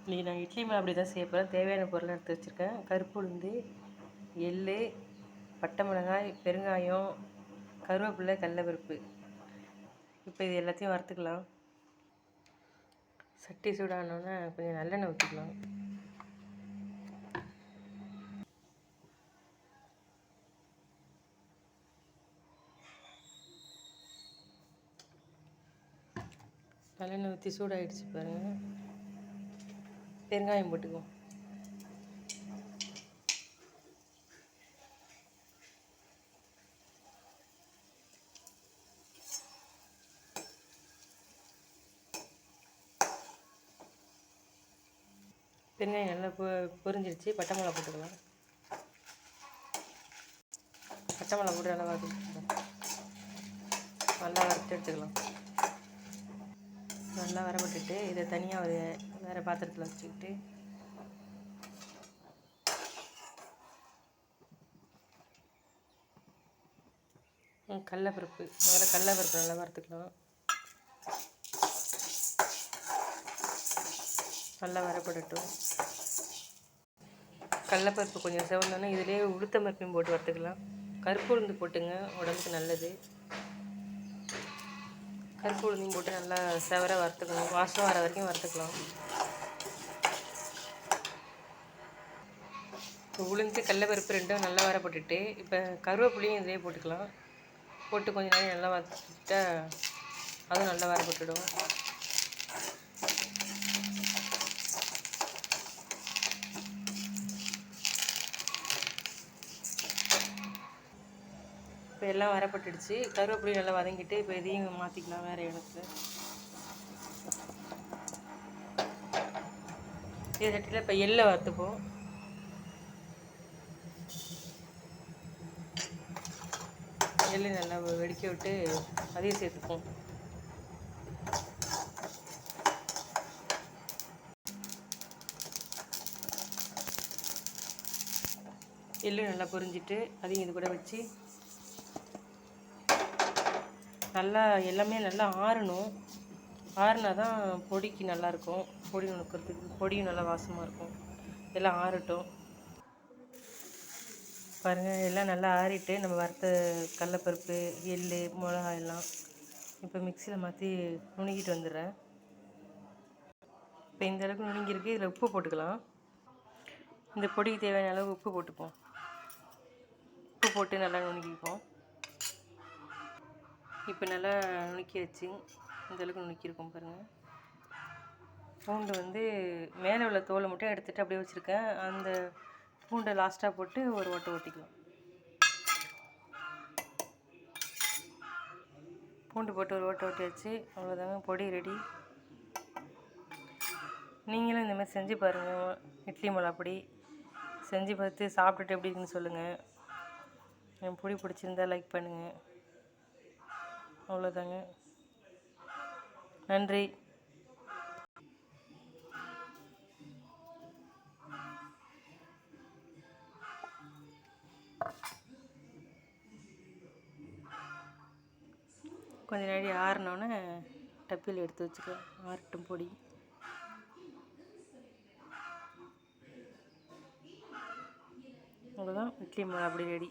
இன்றைக்கி நான் இட்லி மாவு அப்படி தான் செய்ய போகிறேன். தேவையான பொருள் எடுத்து வச்சுருக்கேன். கருப்பு உளுந்து, எள், பட்டை மிளகாய், பெருங்காயம், கருவேப்பிலை, கடலப்பருப்பு. இப்போ இது எல்லாத்தையும் வறுத்துக்கலாம். சட்டி சூடானோன்னே கொஞ்சம் நல்லெண்ணெய் ஊற்றிக்கலாம். நல்லெண்ணெய் ஊற்றி சூடாகிடுச்சு பாருங்கள். பெருங்காயம் போட்டுக்குவோம். பெருங்காயம் நல்லா பொரிஞ்சிடுச்சு. பட்டை மிளகா போட்டுக்கலாம். பச்சை மிளகா போட்டு நல்லா வறுத்து எடுத்துக்கலாம். நல்லா வரப்பட்டுட்டு இதை தனியாக வேறு பாத்திரத்தில் வச்சுக்கிட்டு கடலப்பருப்பு முதல்ல கடலப்பருப்பு நல்லா வறுத்துக்கலாம். நல்லா வரப்படட்டும். கடலப்பருப்பு கொஞ்சம் செவந்தோன்னா இதிலே உளுத்தம் பருப்பையும் போட்டு வறுத்துக்கலாம். கருப்பு உளுந்து போட்டுங்க, உடம்புக்கு நல்லது. கருப்பு உளுந்தையும் போட்டு நல்லா செவர வறுத்துக்கணும். வாசம் வர வரைக்கும் வறுத்துக்கலாம். இப்போ உளுந்து கடலப்பருப்பு ரெண்டும் நல்லா வரப்பட்டுட்டு இப்போ கருவேப்பிலையும் இதிலே போட்டுக்கலாம். போட்டு கொஞ்சம் நேரம் நல்லா வறுத்துட்டா அதுவும் நல்லா வரப்பட்டுடும். இப்போ எல்லாம் வரப்பட்டுடுச்சு. கருவேப்பிலையும் நல்லா வதங்கிட்டு இப்போ இதையும் மாற்றிக்கலாம் வேறு இடத்துல. இது சட்டியில் இப்போ எள்ளை வறுத்துப்போம். எள்ளு நல்லா வெடிக்க விட்டு அதையும் சேர்த்துப்போம். எள்ளு நல்லா பொரிஞ்சிட்டு அதையும் இது கூட வச்சு நல்லா எல்லாமே நல்லா ஆறணும். ஆறுனா தான் பொடிக்கு நல்லாயிருக்கும். பொடி நுணுக்கிறதுக்கு பொடியும் நல்லா வாசமாக இருக்கும். எல்லாம் ஆறட்டும். பாருங்கள், எல்லாம் நல்லா ஆறிட்டு நம்ம வறுத்த கடலப்பருப்பு, எள், மிளகாய் எல்லாம் இப்போ மிக்சியில் மாற்றி நுணுக்கிட்டு வந்துடுறேன். இப்போ இந்த அளவுக்கு நுணுங்கிருக்கு. இதில் உப்பு போட்டுக்கலாம். இந்த பொடிக்கு தேவையான அளவு உப்பு போட்டுப்போம். உப்பு போட்டு நல்லா நுணுக்கிப்போம். இப்போ நல்லா நுணுக்கி வச்சு இந்த அளவுக்கு நுணுக்கியிருக்கோம் பாருங்கள். பூண்டு மேலே உள்ள தோலை மட்டும் எடுத்துகிட்டு அப்படியே வச்சுருக்கேன். அந்த பூண்டை லாஸ்ட்டாக போட்டு ஒரு ஓட்டை ஊற்றிக்கலாம். பூண்டு போட்டு ஒரு ஓட்டை ஓட்டியாச்சு. அவ்வளோதாங்க, பொடி ரெடி. நீங்களும் இந்த மாதிரி செஞ்சு பாருங்கள். இட்லி மிளகா பொடி செஞ்சு பார்த்து சாப்பிட்டுட்டு எப்படி இருக்குன்னு சொல்லுங்கள். என் பொடி பிடிச்சிருந்தா லைக் பண்ணுங்கள். அவ்வளோதாங்க, நன்றி. கொஞ்ச நேரம் ஆறினோன்னே டப்பியில் எடுத்து வச்சுக்கலாம். ஆறட்டும் பொடி. அவ்வளோதான், இட்லி மாவு அப்படி ரெடி.